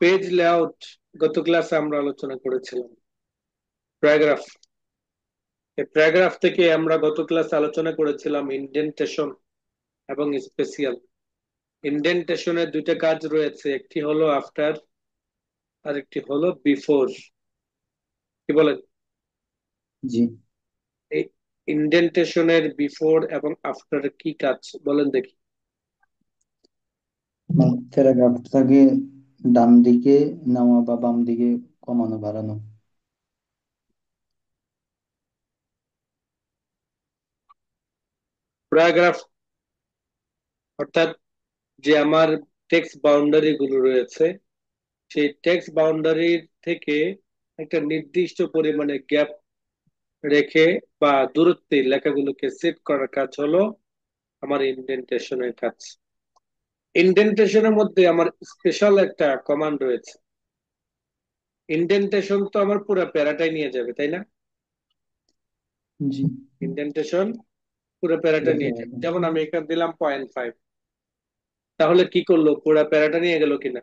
Page layout গত ক্লাসে আমরা আলোচনা করেছিলাম। প্যারাগ্রাফ, এই প্যারাগ্রাফ থেকে আমরা গত ক্লাসে আলোচনা করেছিলাম ইনডেন্টেশন এবং স্পেশাল। ইনডেন্টেশনের দুইটা কাজ রয়েছে, একটি হলো আফটার আর একটি হলো বিফোর। কি বলেন? জি। এই ইনডেন্টেশনের বিফোর এবং আফটার কি কাজ বলেন দেখি। প্যারাগ্রাফটাকে ডান দিকে নেওয়া বা বাম দিকে কমানো বাড়ানো। প্যারাগ্রাফ অর্থাৎ যে আমার টেক্সট বাউন্ডারি গুলো রয়েছে, সেই টেক্সট বাউন্ডারির থেকে একটা নির্দিষ্ট পরিমাণে গ্যাপ রেখে বা দূরত্বে লেখাগুলোকে সেট করার কাজ হলো আমার ইনডেন্টেশনের কাজ। ইনডেন্টেশনের মধ্যে আমার স্পেশাল একটা কমান্ড রয়েছে। ইনডেন্টেশন তো আমার পুরো প্যারাটাই নিয়ে যাবে, তাই না? জি। ইনডেন্টেশন পুরো প্যারাটা পুরো নিয়ে যাবে। প্যারাগ্রাফ। যেমন আমি এখানে দিলাম 0.5, তাহলে কি করলো, পুরো প্যারাটা নিয়ে গেল কিনা?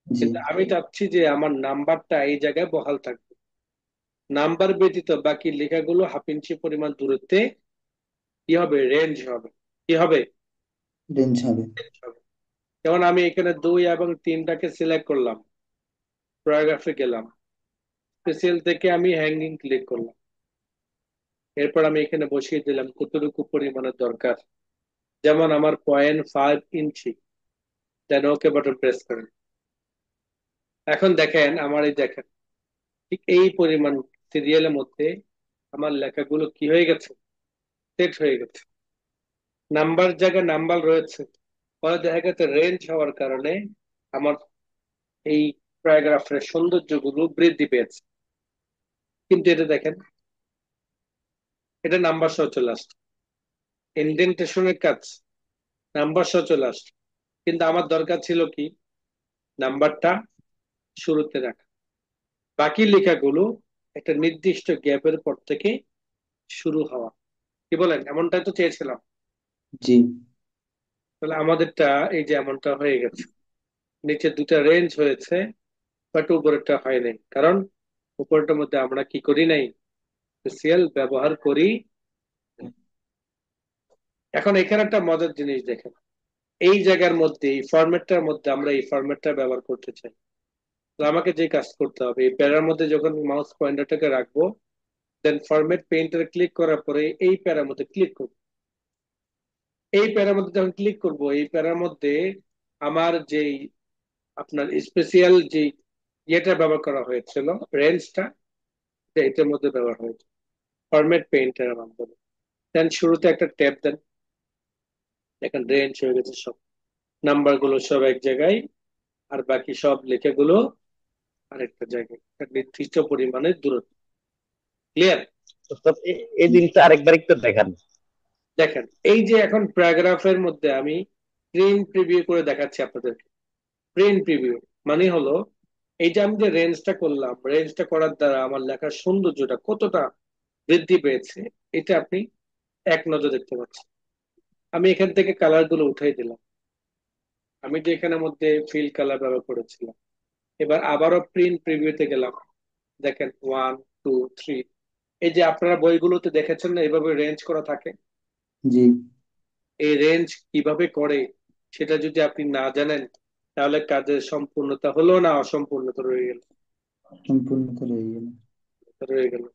জি। কিন্তু আমি চাচ্ছি যে আমার নাম্বারটা এই জায়গায় বহাল থাকবে। নাম্বার ব্যতীত বাকি লেখাগুলো হাফ ইঞ্চি পরিমাণ দূরত্বে কি হবে, রেঞ্জ হবে। কি হবে? রেঞ্জ হবে। রেঞ্জ হবে। যেমন আমি এখানে 2 এবং 3টাকে সিলেক্ট করলাম, প্যারাগ্রাফে গেলাম, স্পেশাল থেকে আমি হ্যাঙ্গিং ক্লিক করলাম। এরপর আমি এখানে বসিয়ে দিলাম কতটুকু পরিমাণের দরকার। যেমন আমার 0.5 ইঞ্চি। দেন ওকে বাটন প্রেস করেন। এখন দেখেন, আমার এই দেখেন, ঠিক এই পরিমাণ সিরিয়ালের মধ্যে আমার লেখাগুলো কি হয়ে গেছে, সেট হয়ে গেছে। নাম্বার জায়গায় নাম্বার রয়েছে, ফলে দেখা গেছে রেঞ্জ হওয়ার কারণে আমার এই প্যারাগ্রাফের সৌন্দর্য গুলো বৃদ্ধি পেয়েছে। কিন্তু এটা দেখেন, এটা নাম্বার সহ চলে আসছে। ইনডেন্টেশনের কাজ নাম্বার সহ চলে আসছে, কিন্তু আমার দরকার ছিল কি, নাম্বারটা শুরুতে রাখা, বাকি লেখাগুলো একটা নির্দিষ্ট গ্যাপের পর থেকে শুরু হওয়া। কি বলেন? এমনটাই তো চেয়েছিলাম। জি। তাহলে আমাদেরটা এই যে এমনটা হয়ে গেছে, নিচে দুটা রেঞ্জ হয়েছে, বাট উপরেরটা হয় নাই, কারণ উপরেরটার মধ্যে আমরা কি করি নাই, স্পেশাল ব্যবহার করি। এখন এখানে একটা মজার জিনিস দেখেন, এই জায়গার মধ্যে এই ফরম্যাটটার মধ্যে আমরা এই ফরম্যাটটা ব্যবহার করতে চাই। তো আমাকে যে কাজ করতে হবে, এই প্যারার মধ্যে যখন মাউস পয়েন্টারটাকে রাখবো, দেন ফরম্যাট পেইন্টারে ক্লিক করার পরে এই প্যারার মধ্যে ক্লিক করব। এই প্যারার মধ্যে যখন ক্লিক করব, এই প্যারার মধ্যে আমার যেই আপনার স্পেশাল যে ইয়েটা ব্যবহার করা হয়েছিল, রেঞ্জটা, এটার মধ্যে ব্যবহার হয়েছে ফরম্যাট পেইন্টারের মাধ্যমে। দেন শুরুতে একটা ট্যাব দেন, দেখেন রেঞ্জ হয়ে গেছে সব, নাম্বার গুলো সব এক জায়গায়, আর বাকি সব লেখাগুলো আরেকটা জায়গায়, একটা নির্দিষ্ট পরিমাণের দূরত্ব। ক্লিয়ার? তো এই জিনিসটা আরেকবার একটু দেখান। দেখেন, এই যে এখন প্যারাগ্রাফের মধ্যে আমি প্রিন্ট প্রিভিউ করে দেখাচ্ছি আপনাদেরকে। প্রিন্ট প্রিভিউ মানে হলো, এই যে আমি যে রেঞ্জটা করলাম, রেঞ্জটা করার দ্বারা আমার লেখার সৌন্দর্যটা কতটা বৃদ্ধি পেয়েছে, এটা আপনি এক নজর দেখতে পাচ্ছেন। আমি এখান থেকে কালার গুলো উঠাই দিলাম, আমি যে এখানের মধ্যে ফিল কালার ব্যবহার করেছিলাম। এবার আবারও প্রিন্ট প্রিভিউতে গেলাম, দেখেন 1 2 3, এই যে আপনারা বইগুলোতে দেখেছেন না এভাবে রেঞ্জ করা থাকে, জি। এই রেঞ্জ কিভাবে করে সেটা যদি আপনি না জানেন, তাহলে কাজের সম্পূর্ণতা হলো না, অসম্পূর্ণতা রয়ে গেল। সম্পূর্ণতা রয়ে গেল। রয়ে গেল।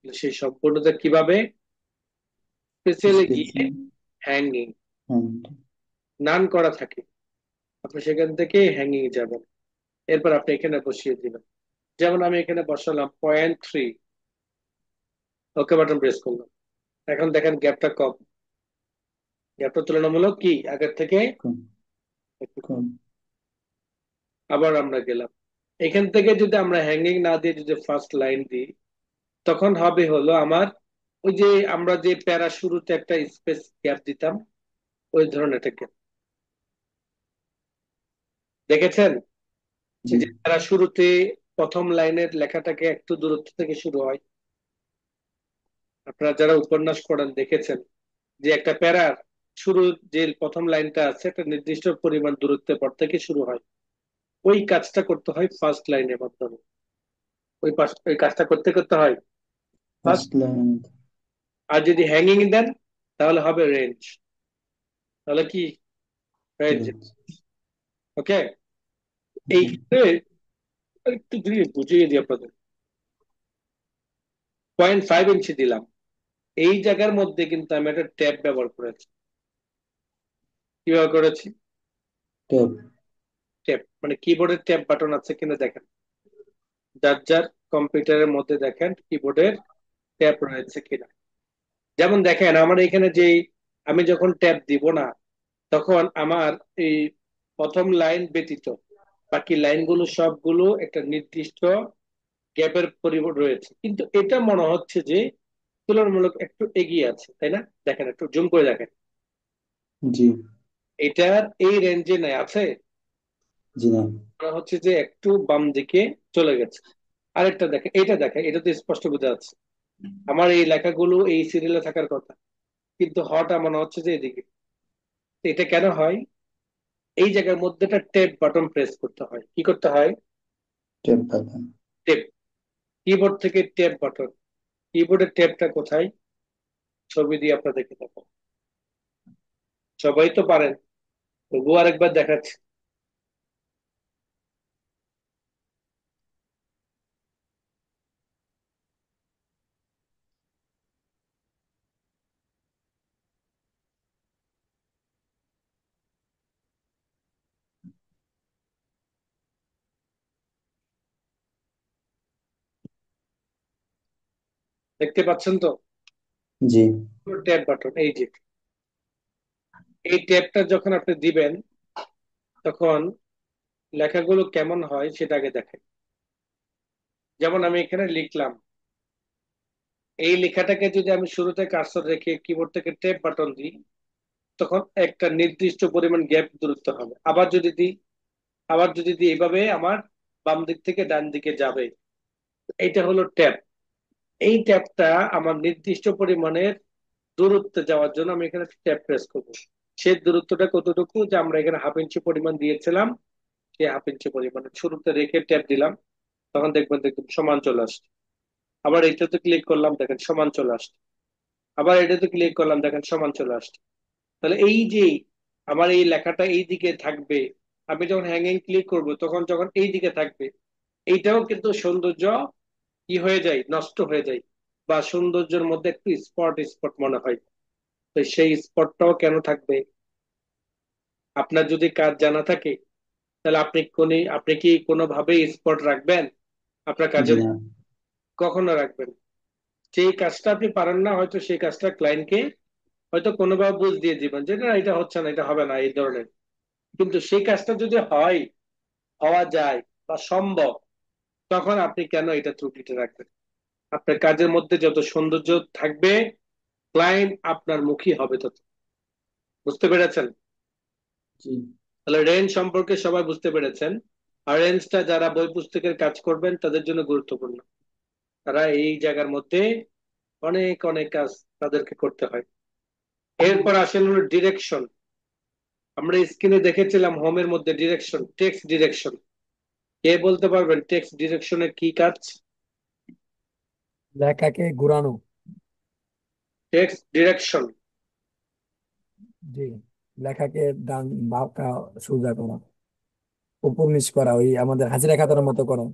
সেই সম্পূর্ণতা কিভাবে? স্পেশালি গিয়ে স্পেশাল। Hanging hand. নান করা থাকে, আপনি সেখান থেকে হ্যাঙ্গিং যাবেন। এরপর আপনি এখানে বসিয়ে দিবেন। যেমন আমি এখানে বসালাম 0.3, ওকে বাটন প্রেস করলাম। এখন দেখেন গ্যাপটা কম, গ্যাপটা তুলনামূলক কি আগের থেকে কম। একটু কম। কম। আবার আমরা গেলাম, এখান থেকে যদি আমরা হ্যাঙ্গিং না দিয়ে যদি ফার্স্ট লাইন দিই, তখন হবে হলো আমার ওই যে আমরা যে প্যারা শুরুতে একটা স্পেস গ্যাপ দিতাম, ওই ধরনের একটা গ্যাপ। দেখেছেন? জি। এই যে প্যারা শুরুতে প্রথম লাইনের লেখাটাকে একটু দূরত্ব থেকে শুরু হয়। আপনারা যারা উপন্যাস পড়েন দেখেছেন যে একটা প্যারার শুরু যে প্রথম লাইনটা আছে একটা নির্দিষ্ট পরিমাণ দূরত্বের পর থেকে শুরু হয়। ওই কাজটা করতে হয় ফার্স্ট লাইনের মাধ্যমে। ওই কাজটা করতে করতে হয় ফার্স্ট। First line. আর যদি হ্যাঙ্গিং দেন তাহলে হবে রেঞ্জ। তাহলে কি রেঞ্জ। ওকে। এই ক্ষেত্রে একটু যদি বুঝিয়ে দিই আপনাদের, 0.5 ইঞ্চি দিলাম, এই জায়গার মধ্যে কিন্তু আমি একটা ট্যাব ব্যবহার করেছি। কি ব্যবহার করেছি? ট্যাব। ট্যাব মানে কিবোর্ডের ট্যাব বাটন আছে কিনা দেখেন, যার যার কম্পিউটারের মধ্যে দেখেন কিবোর্ডের ট্যাব রয়েছে কিনা। যেমন দেখেন আমার এখানে যে আমি যখন ট্যাব দিব না, তখন আমার এই প্রথম লাইন ব্যতীত বাকি লাইনগুলো সবগুলো একটা নির্দিষ্ট গ্যাপের পরিবর্তন রয়েছে, কিন্তু এটা মনে হচ্ছে যে তুলনামূলক একটু এগিয়ে আছে, তাই না? দেখেন একটু জুম করে দেখেন, জি। এটার এই রেঞ্জে নাই আছে, জি না। মনে হচ্ছে যে একটু বাম দিকে চলে গেছে। আরেকটা দেখেন, এটা দেখেন, এটা তো স্পষ্ট বোঝা যাচ্ছে আমার এই লেখাগুলো এই সিরিয়ালে থাকার কথা, কিন্তু হওয়াটা মনে হচ্ছে যে এদিকে। তো এটা কেন হয়? এই জায়গার মধ্যে একটা টেপ বাটন প্রেস করতে হয়। কি করতে হয়? Tab button. টেপ। কিবোর্ড থেকে টেপ বাটন। কিবোর্ডের টেপটা কোথায়? ছবি দিয়ে আপনাদেরকে দেখাবো, সবাই তো পারেন, তবুও আরেকবার দেখাচ্ছি। দেখতে পাচ্ছেন তো? জি। ট্যাব বাটন এই যে, এই ট্যাবটা যখন আপনি দিবেন তখন লেখাগুলো কেমন হয় সেটা আগে দেখেন। যেমন আমি এখানে লিখলাম, এই লেখাটাকে যদি আমি শুরুতে কার্সর রেখে কিবোর্ড থেকে ট্যাব বাটন দিই, তখন একটা নির্দিষ্ট পরিমাণ গ্যাপ দূরত্ব হবে। আবার যদি দিই এভাবে আমার বাম দিক থেকে ডান দিকে যাবে। এইটা হলো ট্যাব। এই ট্যাবটা আমার নির্দিষ্ট পরিমাণের দূরত্বে যাওয়ার জন্য আমি এখানে ট্যাব প্রেস করবো। সেই দূরত্বটা কতটুকু, যে আমরা এখানে 1/2 ইঞ্চি পরিমাণ দিয়েছিলাম, সেই 1/2 ইঞ্চি পরিমাণে শুরুতে রেখে ট্যাব দিলাম, তখন দেখবেন দেখবেন সমান চলে আসছে। আবার এটাতে ক্লিক করলাম, দেখেন সমান চলে আসছে। আবার এটাতে ক্লিক করলাম, দেখেন সমান চলে আসছে। তাহলে এই যে আমার এই লেখাটা এই দিকে থাকবে, আমি যখন হ্যাঙ্গিং ক্লিক করব তখন যখন এই দিকে থাকবে, এইটাও কিন্তু সৌন্দর্য কি হয়ে যায়, নষ্ট হয়ে যায়, বা সৌন্দর্যের মধ্যে একটু স্পট স্পট মনে হয়। তো সেই স্পটটাও কেন থাকবে? আপনার যদি কাজ জানা থাকে, তাহলে আপনি কি কোনোভাবে স্পট রাখবেন আপনার জি কাজের? না। কখনো রাখবেন না। সেই কাজটা আপনি পারেন না, হয়তো সেই কাজটা ক্লায়েন্টকে হয়তো কোনোভাবে বুঝ দিয়ে দিবেন যে না এটা হচ্ছে না, এটা হবে না, এই ধরনের। কিন্তু সেই কাজটা যদি হয়, হওয়া যায় বা সম্ভব, তখন আপনি কেন এটা ত্রুটিটা রাখবেন? আপনার কাজের মধ্যে যত সৌন্দর্য থাকবে, ক্লায়েন্ট আপনার মুখী হবে তত। বুঝতে পেরেছেন? জি। তাহলে রেঞ্জ সম্পর্কে সবাই বুঝতে পেরেছেন। আর রেঞ্জটা যারা বই পুস্তকের কাজ করবেন তাদের জন্য গুরুত্বপূর্ণ। তারা এই জায়গার মধ্যে অনেক অনেক কাজ তাদেরকে করতে হয়। এরপর আসেন হলো ডিরেকশন। আমরা স্ক্রিনে দেখেছিলাম হোমের মধ্যে ডিরেকশন, টেক্সট ডিরেকশন। কে বলতে পারবেন টেক্সট ডিরেকশনের কি কাজ? লেখাকে ঘুরানো। টেক্সট ডিরেকশন জি, লেখাকে ডান বাঁকা সোজা করা, উপর নিচ করা, ওই আমাদের হাজিরা খাতার মতো করা।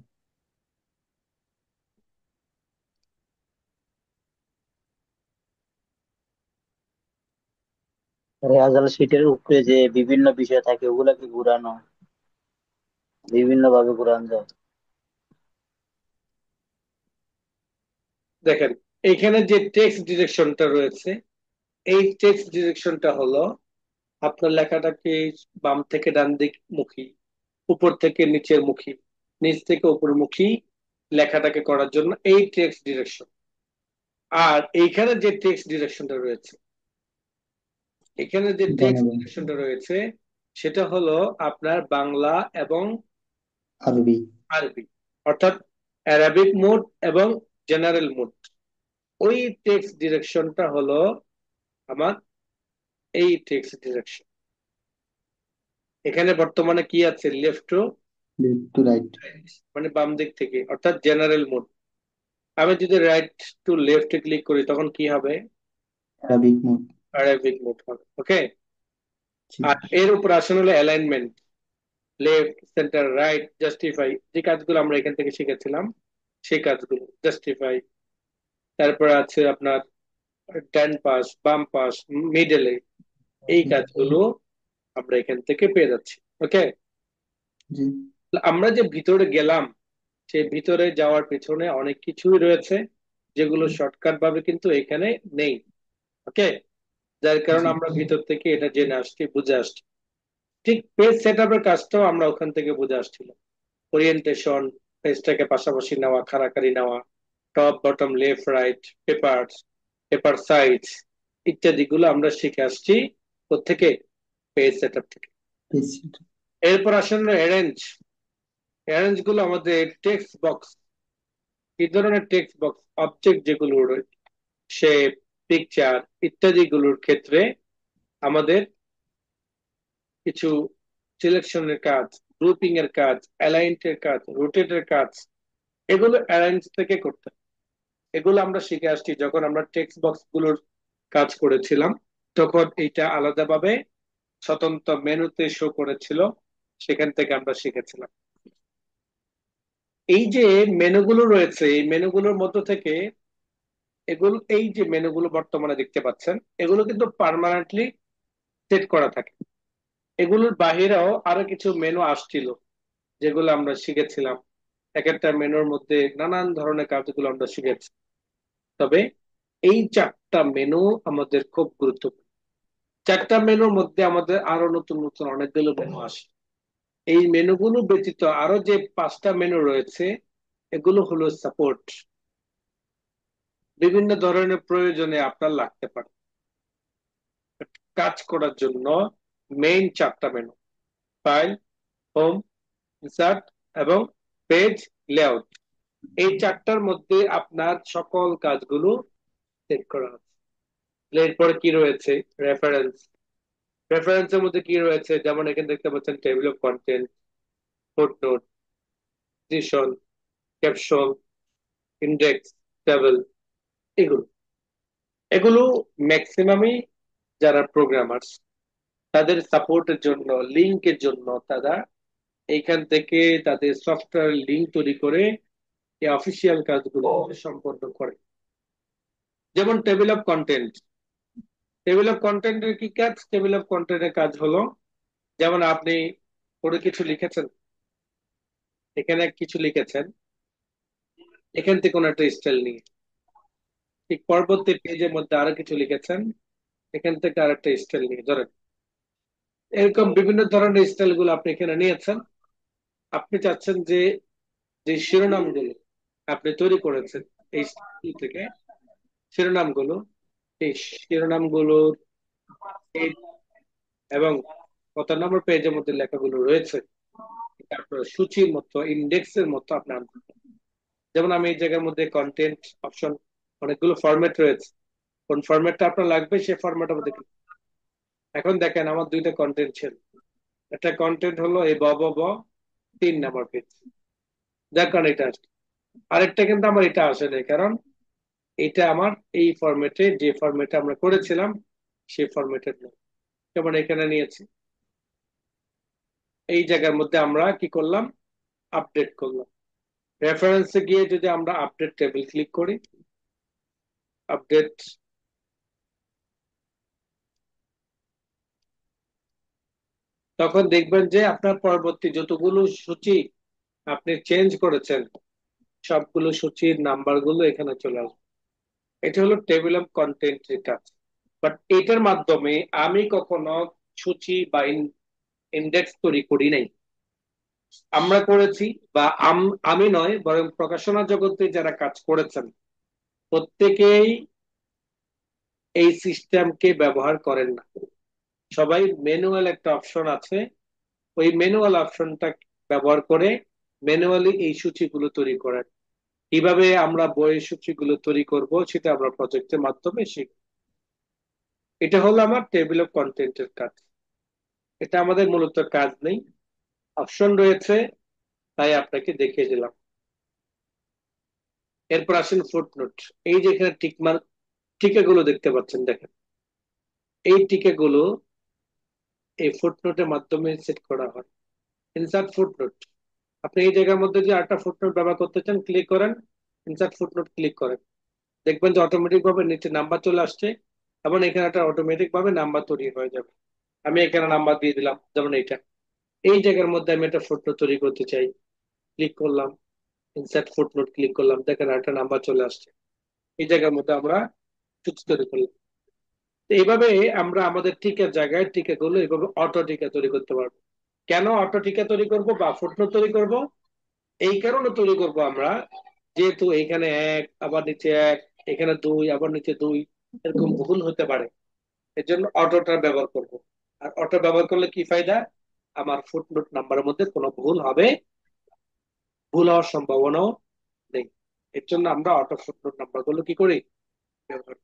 রেয়াজাল শিটের উপরে যে বিভিন্ন বিষয় থাকে ওগুলাকে ঘুরানো, বিভিন্ন ভাবে ঘুরানো যায়। দেখেন, এখানে যে টেক্সট ডিরেকশনটা রয়েছে, এই টেক্সট ডিরেকশনটা হলো আপনার লেখাটাকে বাম থেকে ডান দিক মুখী, উপর থেকে নিচের মুখী, নিচ থেকে উপরমুখী লেখাটাকে করার জন্য এই টেক্সট ডিরেকশন। আর এইখানে যে টেক্সট ডিরেকশনটা রয়েছে, এখানে যে টেক্সট বাংলা। ডিরেকশনটা রয়েছে, সেটা হলো আপনার বাংলা এবং আরবি। আরবি, অর্থাৎ অ্যারাবিক মোড এবং জেনারেল মোড। ওই টেক্সট ডিরেকশনটা হলো আমার এই টেক্সট ডিরেকশন। এখানে বর্তমানে কি আছে? Left row, left to right. মানে বাম দিক থেকে, অর্থাৎ জেনারেল মোড। আমি যদি রাইট টু লেফটে ক্লিক করি তখন কি হবে? Arabic mode. অ্যারাবিক মোড হবে। ওকে। জি আর এর উপর আসলে হলো alignment, left, centre, right, justify, যে কাজগুলো আমরা এখান থেকে শিখেছিলাম সেই কাজগুলো, জাস্টিফাই। তারপরে আছে আপনার ডান পাশ, বাম পাশ, মিডলে, এই কাজগুলো আমরা এখান থেকে পেয়ে যাচ্ছি। ওকে। জি আমরা যে ভিতরে গেলাম, সেই ভিতরে যাওয়ার পেছনে অনেক কিছুই রয়েছে যেগুলো শর্টকাট ভাবে কিন্তু এখানে নেই। ওকে। যার কারণে জি আমরা ভিতর থেকে এটা জেনে আসছি, বুঝে আসছি। ঠিক পেজ সেট আপের কাজটাও আমরা ওখান থেকে বুঝে আসছিলাম। ওরিয়েন্টেশন, পেজটাকে পাশাপাশি নেওয়া, খাড়াখাড়ি নেওয়া, top bottom left right, paper, paper size ইত্যাদি গুলো আমরা শিখে আসছি কোত্থেকে? পেজ সেট আপ থেকে। পেয়েছি। এরপর আসেন অ্যারেঞ্জ। অ্যারেঞ্জ গুলো আমাদের টেক্সট বক্স, কি ধরনের টেক্সট বক্স, অবজেক্ট যেগুলো রয়েছে, শেপ, পিকচার ইত্যাদি গুলোর ক্ষেত্রে আমাদের কিছু সিলেকশনের কাজ, গ্রুপিং এর কাজ, অ্যালাইন্ড এর কাজ, রোটেট এর কাজ, এগুলো অ্যারেঞ্জ থেকে করতে হয়। এগুলো আমরা শিখে আসছি যখন আমরা টেক্সট বক্স গুলোর কাজ করেছিলাম, তখন এটা আলাদাভাবে স্বতন্ত্র মেনুতে শো করেছিল, সেখান থেকে আমরা শিখেছিলাম। এই যে মেনুগুলো রয়েছে, এই মেনুগুলোর মধ্য থেকে এগুলো, এই যে মেনুগুলো বর্তমানে দেখতে পাচ্ছেন, এগুলো কিন্তু পার্মানেন্টলি সেট করা থাকে। এগুলোর বাহিরেও আরো কিছু মেনু আসছিল যেগুলো আমরা শিখেছিলাম। এক একটা মেনুর মধ্যে নানান ধরনের কাজগুলো আমরা শিখেছি। তবে এই চারটা মেনু আমাদের খুব গুরুত্বপূর্ণ। চারটা মেনুর মধ্যে আমাদের আরো নতুন নতুন অনেকগুলো মেনু আসে। এই মেনুগুলো ব্যতীত আরো যে পাঁচটা মেনু রয়েছে, এগুলো হলো সাপোর্ট। বিভিন্ন ধরনের প্রয়োজনে আপনার লাগতে পারে কাজ করার জন্য। মেইন চারটা মেনু: ফাইল, হোম, ইনসার্ট এবং পেজ লেআউট। এই চারটার মধ্যে আপনার সকল কাজগুলো সেট করা আছে। এরপরে কি রয়েছে? রেফারেন্স। রেফারেন্সের মধ্যে কি রয়েছে? যেমন এখানে দেখতে পাচ্ছেন table of content, footnote, decision, caption, index, table, এগুলো এগুলো ম্যাক্সিমামই যারা প্রোগ্রামার্স তাদের সাপোর্টের জন্য, লিঙ্কের জন্য তারা এইখান থেকে তাদের সফটওয়্যার লিঙ্ক তৈরি করে এই অফিসিয়াল কাজগুলো সম্পন্ন করে। যেমন table of content. Table of কন্টেন্টের কি কাজ? টেবিল অফ কন্টেন্টের কাজ হলো, যেমন আপনি কোনো কিছু লিখেছেন, এখানে কিছু লিখেছেন, এখান থেকে কোনো একটা স্টাইল নিয়ে, ঠিক পরবর্তী পেজের মধ্যে আরো কিছু লিখেছেন, এখান থেকে আরেকটা স্টাইল নিয়ে, ধরেন এরকম বিভিন্ন ধরনের স্টাইল গুলো আপনি এখানে নিয়েছেন। আপনি চাচ্ছেন যে যে শিরোনামগুলো আপনি তৈরি করেছেন এই style থেকে, শিরোনামগুলো, এই শিরোনামগুলোর page এবং কত নম্বর পেজের মধ্যে লেখাগুলো রয়েছে, এটা আপনার সূচির মতো, ইন্ডেক্সের মতো আপনি আনতে পারেন। যেমন আমি এই জায়গার মধ্যে কন্টেন্ট অপশন, অনেকগুলো ফরম্যাট রয়েছে, কোন ফরম্যাটটা আপনার লাগবে সেই ফরম্যাটের মধ্যে এখন দেখেন আমার দুইটা কন্টেন্ট ছিল। একটা কন্টেন্ট হলো এই ব ব ব 3 নম্বর পেজ, যার কারণে এটা আসছে। আরেকটা কিন্তু আমার এটা আসে নাই, কারণ এটা আমার এই ফরম্যাটে, যে ফরম্যাটে আমরা করেছিলাম সেই ফরম্যাটের না। যেমন এখানে নিয়েছি, এই জায়গার মধ্যে আমরা কি করলাম? আপডেট করলাম। রেফারেন্সে গিয়ে যদি আমরা আপডেট টেবিল ক্লিক করি, আপডেট, তখন দেখবেন যে আপনার পরবর্তী যতগুলো সূচি আপনি চেঞ্জ করেছেন, সবগুলো সূচির নাম্বার গুলো এখানে চলে আসবে। এটা হলো টেবিল অফ কন্টেন্ট। এটা বাট এটার মাধ্যমে আমি কখনো সূচি বা ইন্ডেক্স তৈরি করি নাই। আমরা করেছি, বা আমি নয়, বরং প্রকাশনা জগতে যারা কাজ করেছেন প্রত্যেকেই এই সিস্টেমকে ব্যবহার করেন না। সবাই ম্যানুয়াল একটা অপশন আছে, ওই ম্যানুয়াল অপশনটা ব্যবহার করে ম্যানুয়ালি এই সূচিগুলো তৈরি করেন। কিভাবে আমরা বইয়ের সূচিগুলো তৈরি করব সেটা আমরা প্রজেক্টের মাধ্যমে শিখব। এটা হলো আমার টেবিল অফ কন্টেন্টের কাজ। এটা আমাদের মূলত কাজ নেই, অপশন রয়েছে, তাই আপনাকে দেখিয়ে দিলাম। এরপর আসেন ফুটনোট। এই যে এখানে টিকমার্ক টিকাগুলো দেখতে পাচ্ছেন, দেখেন এই টিকাগুলো এই ফুটনোটের মাধ্যমে সেট করা হয়। ইনসার্ট ফুটনোট, আপনি এই জায়গার মধ্যে যে আরেকটা ফুটনোট ব্যবহার করতে চান ক্লিক করেন, ইনসার্ট ফুটনোট ক্লিক করেন, দেখবেন যে অটোমেটিক ভাবে নিচে নাম্বার চলে আসছে এবং এখানে একটা অটোমেটিক ভাবে নাম্বার তৈরি হয়ে যাবে। আমি এখানে নাম্বার দিয়ে দিলাম, যেমন এইটা। এই জায়গার মধ্যে আমি একটা ফুটনোট তৈরি করতে চাই, ক্লিক করলাম, ইনসার্ট ফুটনোট ক্লিক করলাম, দেখেন একটা নাম্বার চলে আসছে। এই জায়গার মধ্যে আমরা টুকস তৈরি করলাম। তো এইভাবে আমরা আমাদের টিকার জায়গায় টিকাগুলো এইভাবে অটো টিকা তৈরি করতে পারবো। কেন অটো টিকা তৈরি করব বা ফুটনোট তৈরি করব? এই কারণে তৈরি করব আমরা, যেহেতু এখানে এক আবার নিচে এক, এখানে দুই আবার নিচে দুই, এরকম ভুল হতে পারে। এর জন্য অটোটা ব্যবহার করব। আর অটো ব্যবহার করলে কি ফায়দা? আমার ফুটনোট নাম্বারের মধ্যে কোনো ভুল হবে, ভুল হওয়ার সম্ভাবনাও নেই। এর জন্য আমরা অটো ফুটনোট নাম্বার গুলো কি করি, ব্যবহার করি।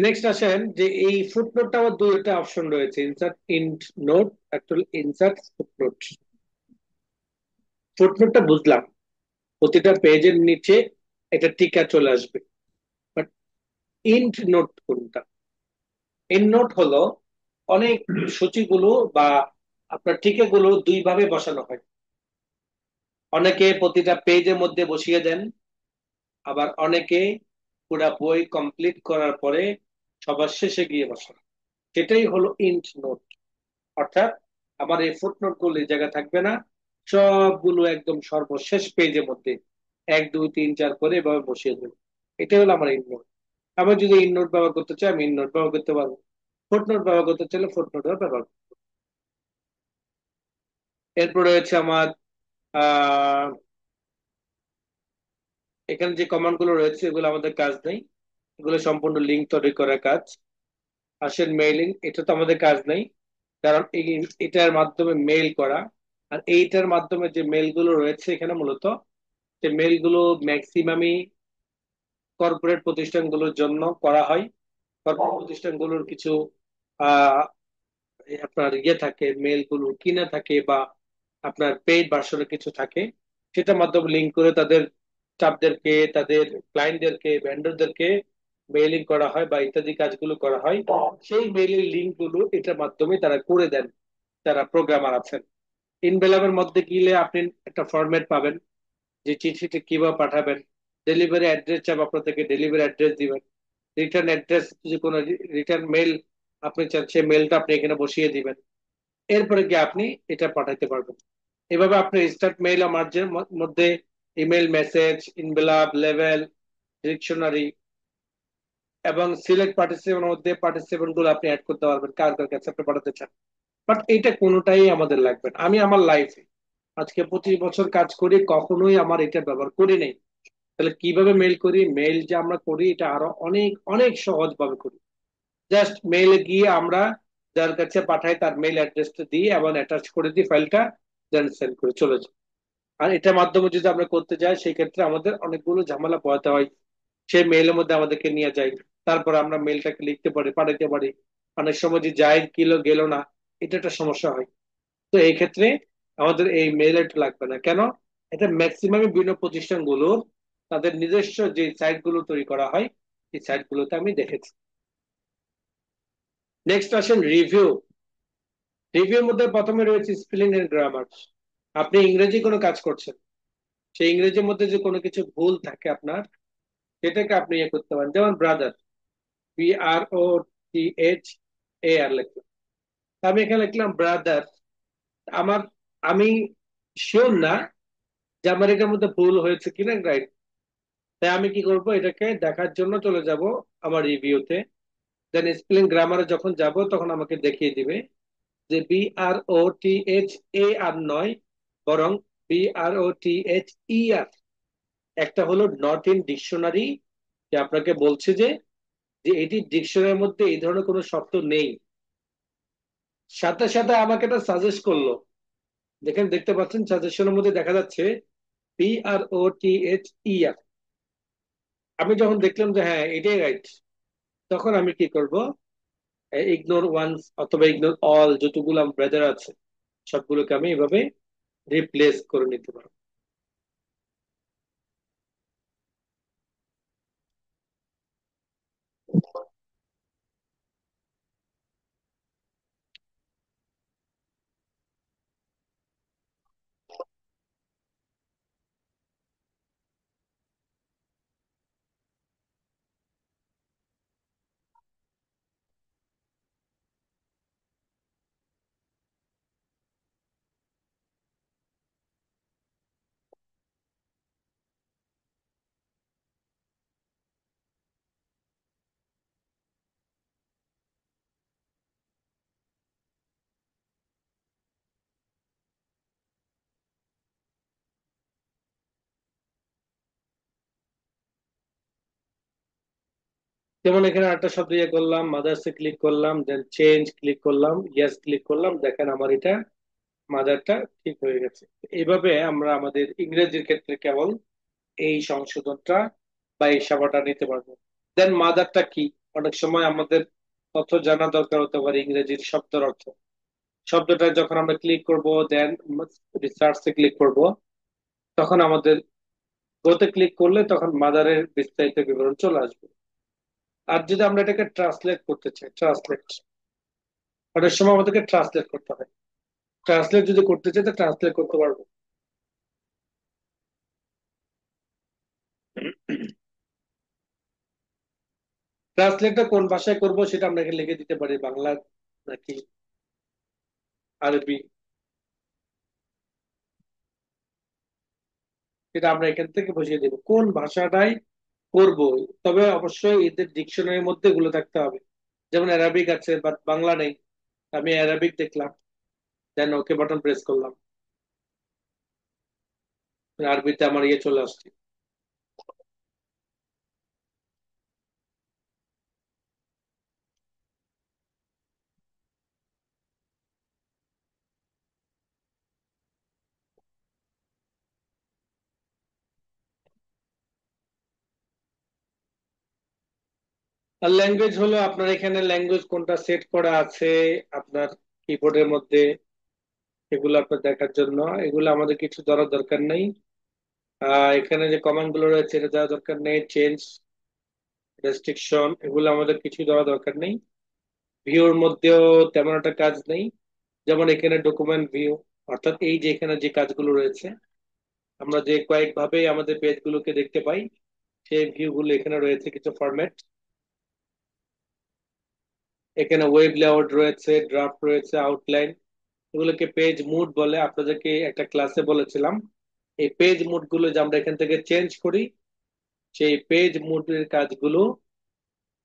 নেক্সট আসেন যে এই ফুটনোটটা আবার দুইটা অপশন রয়েছে, insert end note, actually insert footnote. ফুটনোটটা বুঝলাম, প্রতিটা পেজের নিচে একটা টিকা চলে আসবে, বাট ইন্ট নোট কোনটা? এন্ড নোট হলো অনেক সূচিগুলো বা আপনার টিকাগুলো দুই ভাবে বসানো হয়। অনেকে প্রতিটা পেজের মধ্যে বসিয়ে দেন, আবার অনেকে পুরা বই কমপ্লিট করার পরে সবার শেষে গিয়ে বসান। সেটাই হলো ইন্ট নোট। অর্থাৎ আমার এই ফুটনোট গুলো এই জায়গায় থাকবে না, সবগুলো একদম সর্বশেষ পেজের মধ্যে এক দুই তিন চার করে এভাবে বসিয়ে দেবো। এটাই হলো আমার ইন্ট নোট। আমি যদি ইন্ট নোট ব্যবহার করতে চাই আমি ইন্ট নোট ব্যবহার করতে পারবো, ফুটনোট ব্যবহার করতে চাইলে ফুটনোট ব্যবহার করবো। এরপরে রয়েছে আমার আহ এখানে যে কমান্ড গুলো রয়েছে এগুলো আমাদের কাজ নেই, এগুলো সম্পূর্ণ লিঙ্ক তৈরি করার কাজ। আসেন মেইলিং, এটা তো আমাদের কাজ নেই, কারণ এটার মাধ্যমে মেইল করা। আর এইটার মাধ্যমে যে মেইল গুলো রয়েছে এখানে মূলত, যে মেইল গুলো ম্যাক্সিমামই কর্পোরেট প্রতিষ্ঠানগুলোর জন্য করা হয়। কর্পোরেট প্রতিষ্ঠানগুলোর কিছু আহ আপনার ইয়ে থাকে, মেইল গুলো কিনা থাকে বা আপনার পেইড ভার্সনে কিছু থাকে, সেটার মাধ্যমে লিঙ্ক করে তাদের স্টাফদেরকে, তাদের ক্লায়েন্টদেরকে, ভেন্ডরদেরকে মেইলিং করা হয় বা ইত্যাদি কাজগুলো করা হয়। সেই মেইলের লিঙ্ক গুলো এটার মাধ্যমে তারা করে দেন, যারা প্রোগ্রামার আছেন। ইনভেলভের মধ্যে গেলে আপনি একটা ফরম্যাট পাবেন যে চিঠিটা কিভাবে পাঠাবেন, ডেলিভারি অ্যাড্রেস চাপ আপনার থেকে ডেলিভারি অ্যাড্রেস দিবেন, রিটার্ন অ্যাড্রেস যদি কোনো রিটার্ন মেল আপনি চান সেই মেলটা আপনি এখানে বসিয়ে দিবেন। এরপরে গিয়ে আপনি এটা পাঠাইতে পারবেন। এভাবে আপনি স্টার্ট মেইল মার্জের মধ্যে email, message, envelope, level, dictionary এবং সিলেক্ট পার্টিসিপেন্টের মধ্যে পার্টিসিপেন্ট গুলো আপনি অ্যাড করতে পারবেন, কার কার কাছে আপনি পাঠাতে চান। বাট এটা কোনোটাই আমাদের লাগবে না। আমি আমার লাইফে আজকে 25 বছর কাজ করি, কখনোই আমার এটা ব্যবহার করি নাই। তাহলে কিভাবে মেইল করি? মেইল যে আমরা করি এটা আরো অনেক অনেক সহজ ভাবে করি। জাস্ট মেইলে গিয়ে আমরা যার কাছে পাঠাই তার মেইল অ্যাড্রেসটা দিয়ে এবং অ্যাটাচ করে দিই ফাইলটা, দেন সেন্ড করে চলে যায়। আর এটার মাধ্যমে যদি আমরা করতে যাই সেই ক্ষেত্রে আমাদের অনেকগুলো ঝামেলা পোহাতে হয়। সেই মেইলের মধ্যে আমাদেরকে নিয়ে যায়, তারপর আমরা মেইলটাকে লিখতে পারি, পাঠাতে পারি। অনেক সময় যে যায় কিলো গেল না, এটা একটা সমস্যা হয়। তো এই ক্ষেত্রে আমাদের এই মেইল আইডি লাগবে না। কেন? এটা ম্যাক্সিমাম বিভিন্ন প্রতিষ্ঠানগুলোর তাদের নিজস্ব যে সাইট গুলো তৈরি করা হয়, এই সাইট গুলোতে আমি দেখেছি। নেক্সট আসেন রিভিউ। রিভিউর মধ্যে প্রথমে রয়েছে স্পেলিং এন্ড গ্রামার। আপনি ইংরেজি কোনো কাজ করছেন, সেই ইংরেজির মধ্যে যে কোনো কিছু ভুল থাকে আপনার, সেটাকে আপনি ইয়ে করতে পারেন। যেমন ব্রাদার, BROTH লিখলাম, আমি এখানে লিখলাম ব্রাদার। আমার আমি শিওর না যে আমার এটার মধ্যে ভুল হয়েছে কিনা, রাইট? তাই আমি কি করব, এটাকে দেখার জন্য চলে যাব আমার রিভিউতে, দেন স্পেলিং গ্রামারে যখন যাব তখন আমাকে দেখিয়ে দিবে যে BROTH নয়, বরং BROTHER। একটা হলো নট ইন ডিকশনারি, যে আপনাকে বলছে যে যে এটি ডিকশনারির মধ্যে এই ধরনের কোনো শব্দ নেই। সাথে সাথে আমাকে এটা সাজেস্ট করলো, দেখেন দেখতে পাচ্ছেন সাজেশনের মধ্যে দেখা যাচ্ছে BROTHER। আমি যখন দেখলাম যে হ্যাঁ এটাই রাইট, তখন আমি কি করব, ইগনোর ওয়ান্স অথবা ইগনোর অল যতগুলো ব্রাদার আছে সবগুলোকে আমি এভাবে রিপ্লেস করে নিতে পারবো। যেমন এখানে একটা শব্দ ইয়ে করলাম, মাদার্সে ক্লিক করলাম, দেন চেঞ্জ ক্লিক করলাম, ইয়েস ক্লিক করলাম, দেখেন আমার এটা মাদারটা ঠিক হয়ে গেছে। এইভাবে আমরা আমাদের ইংরেজির ক্ষেত্রে কেবল এই সংশোধনটা বা এই সেবাটা নিতে পারবো। দেন মাদারটা কি, অনেক সময় আমাদের তথ্য জানা দরকার হতে পারে ইংরেজির শব্দের অর্থ। শব্দটা যখন আমরা ক্লিক করব, দেন রিসার্চে ক্লিক করব, তখন আমাদের গোতে ক্লিক করলে তখন মাদারের বিস্তারিত বিবরণ চলে আসবে। আর যদি আমরা এটাকে ট্রান্সলেট করতে চাই, ট্রান্সলেট অনেক সময় আমাদেরকে ট্রান্সলেট করতে হয়। ট্রান্সলেট যদি করতে চাই তো ট্রান্সলেট করতে পারবো। ট্রান্সলেটটা কোন ভাষায় করব সেটা আমরা এখানে লিখে দিতে পারি, বাংলা নাকি আরবি, সেটা আমরা এখান থেকে বসিয়ে দেবো কোন ভাষাটাই করব। তবে অবশ্যই এদের ডিকশনারির মধ্যে এগুলো থাকতে হবে। যেমন অ্যারাবিক আছে বাট বাংলা নেই, আমি অ্যারাবিক দেখলাম, দেন ওকে বাটন প্রেস করলাম, আরবিতে আমার ইয়ে চলে আসছে। আর ল্যাঙ্গুয়েজ হলো আপনার এখানে ল্যাঙ্গুয়েজ কোনটা সেট করা আছে আপনার কিবোর্ডের মধ্যে, এগুলো আপনার দেখার জন্য এগুলো আমাদের কিছু ধরার দরকার নেই। এখানে যে কমান্ড গুলো রয়েছে এটা দেওয়ার দরকার নেই, চেঞ্জ, রেস্ট্রিকশন, এগুলো আমাদের কিছু দেওয়া দরকার নেই। ভিউর মধ্যেও তেমন একটা কাজ নেই। যেমন এখানে ডকুমেন্ট ভিউ, অর্থাৎ এই যে এখানে যে কাজগুলো রয়েছে, আমরা যে কয়েকভাবে আমাদের পেজগুলোকে দেখতে পাই, সেই ভিউ গুলো এখানে রয়েছে কিছু ফরম্যাট। এখানে ওয়েব লেআউট রয়েছে, ড্রাফট রয়েছে, আউটলাইন, এগুলোকে পেজ মুড বলে। আপনাদেরকে একটা ক্লাসে বলেছিলাম এই পেজ মুড গুলো যে আমরা এখান থেকে চেঞ্জ করি, সেই পেজ মুডের কাজগুলো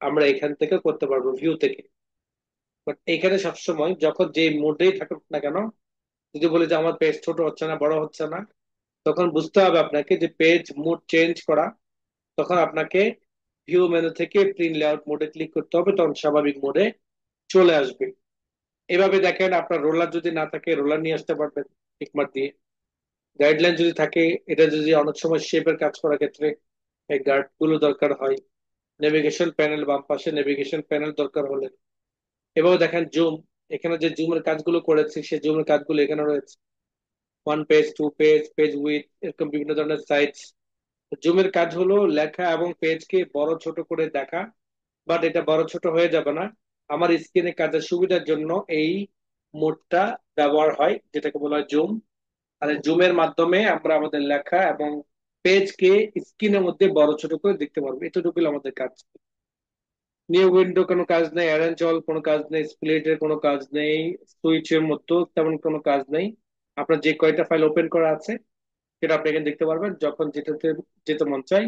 আমরা এখান থেকে করতে পারবো ভিউ থেকে। বাট এখানে সবসময় যখন যে মুডেই থাকুক না কেন, যদি বলি যে আমার পেজ ছোট হচ্ছে না, বড় হচ্ছে না, তখন বুঝতে হবে আপনাকে যে পেজ মুড চেঞ্জ করা, তখন আপনাকে ভিউ মেনু থেকে প্রিন্ট লেআউট মোডে ক্লিক করতে হবে, তখন স্বাভাবিক মোডে চলে আসবে। এভাবে দেখেন, আপনার রোলার যদি না থাকে রোলার নিয়ে আসতে পারবেন টিকমার্ক দিয়ে। গাইডলাইন যদি থাকে, এটা যদি অনেক সময় শেপের কাজ করার ক্ষেত্রে এই গার্ড গুলো দরকার হয়। নেভিগেশন প্যানেল, বাম পাশে নেভিগেশন প্যানেল দরকার হলে। এভাবে দেখেন জুম, এখানে যে জুমের কাজগুলো করেছি সেই জুমের কাজগুলো এখানে রয়েছে, one page, two page, page with, এরকম বিভিন্ন ধরনের সাইজ। জুমের কাজ হলো লেখা এবং পেজকে বড় ছোট করে দেখা, বাট এটা বড় ছোট হয়ে যাবে না। আমার স্ক্রিনে কাজের সুবিধার জন্য এই মোডটা ব্যবহার হয়, যেটাকে বলা হয় জুম। আর এই জুমের মাধ্যমে আমরা আমাদের লেখা এবং পেজকে স্ক্রিনের মধ্যে বড় ছোট করে দেখতে পারবো। এতটুকু আমাদের কাজ। নিউ উইন্ডো কোনো কাজ নেই, অ্যারেঞ্জ অল কোনো কাজ নেই, স্প্লিটের কোনো কাজ নেই, সুইচের মতো তেমন কোনো কাজ নেই। আপনার যে কয়টা ফাইল ওপেন করা আছে সেটা আপনি এখানে দেখতে পারবেন, যখন যেটাতে যেতে মন চাই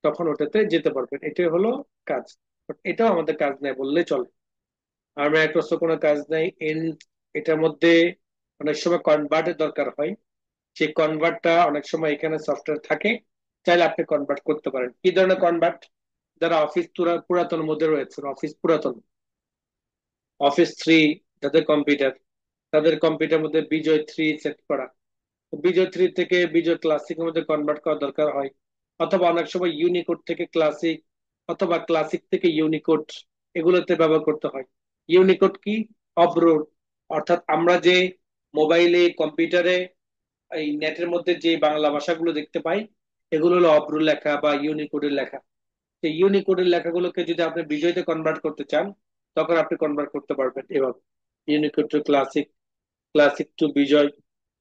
তখন ওটাতে যেতে পারবেন। এটাই হলো কাজ। But এটাও আমাদের কাজ নেই বললেই চলে। আর মাইক্রোসফট কোনো কাজ নেই। এটার মধ্যে অনেক সময় কনভার্টের দরকার হয়, সেই কনভার্টটা অনেক সময় এখানে সফটওয়্যার থাকে, চাইলে আপনি কনভার্ট করতে পারেন। কি ধরনের কনভার্ট? যারা অফিস পুরাতন মধ্যে রয়েছে, অফিস পুরাতন, অফিস 3, যাদের কম্পিউটার, তাদের কম্পিউটার মধ্যে বিজয় 3 সেট করা, বিজয় 3 থেকে বিজয় ক্লাসিকের মধ্যে কনভার্ট করা দরকার হয়। অথবা অনেক সময় ইউনিকোড থেকে ক্লাসিক, অথবা ক্লাসিক থেকে ইউনিকোড, এগুলোতে ব্যবহার করতে হয়। ইউনিকোড কি? অব্র, অর্থাৎ আমরা যে মোবাইলে, কম্পিউটারে, এই নেটের মধ্যে যে বাংলা ভাষাগুলো দেখতে পাই, এগুলো হলো অব্র লেখা বা ইউনিকোডের লেখা। এই ইউনিকোডের লেখাগুলোকে যদি আপনি বিজয়তে কনভার্ট করতে চান, তখন আপনি কনভার্ট করতে পারবেন এভাবে: Unicode to classic, classic to Bijoy,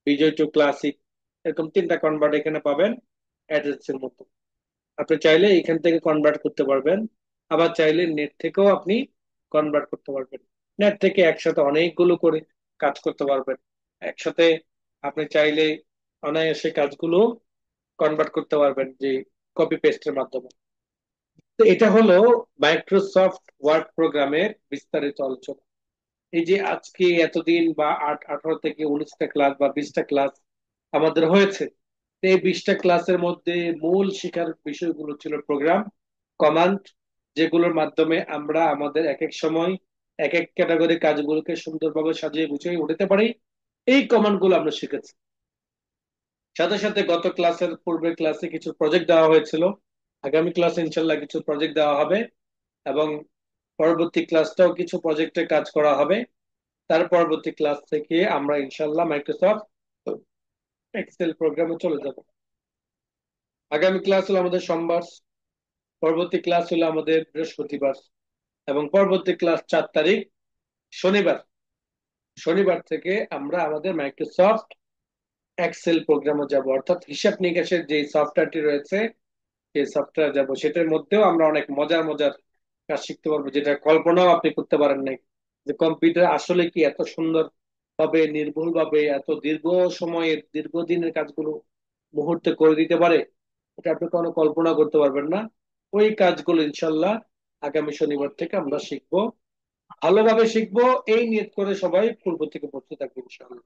Bijoy to classic. এরকম তিনটা কনভার্ট এখানে পাবেন অ্যাড্রেসের মতো। আপনি চাইলে এখান থেকে কনভার্ট করতে পারবেন, আবার চাইলে নেট থেকেও আপনি কনভার্ট করতে পারবেন। নেট থেকে একসাথে অনেকগুলো করে কাজ করতে পারবেন একসাথে। আপনি চাইলে অনায়াসে কাজগুলো কনভার্ট করতে পারবেন যে কপি পেস্টের মাধ্যমে। তো এটা হলো মাইক্রোসফট ওয়ার্ড প্রোগ্রামের বিস্তারিত আলোচনা। এই যে আজকে এতদিন বা 18 থেকে 19টা ক্লাস বা 20টা ক্লাস আমাদের হয়েছে, তো এই 20টা ক্লাসের মধ্যে মূল শিখার বিষয়গুলো ছিল প্রোগ্রাম, কমান্ড, যেগুলোর মাধ্যমে আমরা আমাদের এক এক সময় এক এক ক্যাটাগরি কাজগুলোকে সুন্দরভাবে সাজিয়ে গুছিয়ে উঠাতে পারি। এই কমান্ড গুলো আমরা শিখেছি। সাথে সাথে গত ক্লাসের পূর্বের ক্লাসে কিছু প্রজেক্ট দেওয়া হয়েছিল, আগামী ক্লাসে ইনশাল্লাহ কিছু প্রজেক্ট দেওয়া হবে, এবং পরবর্তী ক্লাসটাও কিছু প্রজেক্টে কাজ করা হবে। তার পরবর্তী ক্লাস থেকে আমরা ইনশাল্লাহ মাইক্রোসফট এক্সেল প্রোগ্রামে চলে যাব। আগামী ক্লাস হলো আমাদের সোমবার, পরবর্তী ক্লাস হলো আমাদের বৃহস্পতিবার, এবং পরবর্তী ক্লাস 4 তারিখ শনিবার। শনিবার থেকে আমরা আমাদের মাইক্রোসফট এক্সেল প্রোগ্রামে যাব, অর্থাৎ হিসাব নিকাশের যে সফটওয়্যারটি রয়েছে সেই সফটওয়্যার যাব। সেটার মধ্যেও আমরা অনেক মজার মজার কাজ শিখতে পারবো, যেটা কল্পনাও আপনি করতে পারেন নাই, যে কম্পিউটার আসলে কি এত সুন্দর ভাবে, নির্ভুল ভাবে, এত দীর্ঘ সময়ের, দীর্ঘদিনের কাজগুলো মুহূর্তে করে দিতে পারে। এটা আপনি কোনো কল্পনা করতে পারবেন না। ওই কাজগুলো ইনশাল্লাহ আগামী শনিবার থেকে আমরা শিখবো, ভালোভাবে শিখবো। এই নিয়ত করে সবাই পূর্ব থেকে পড়তে থাকবে ইনশাল্লাহ।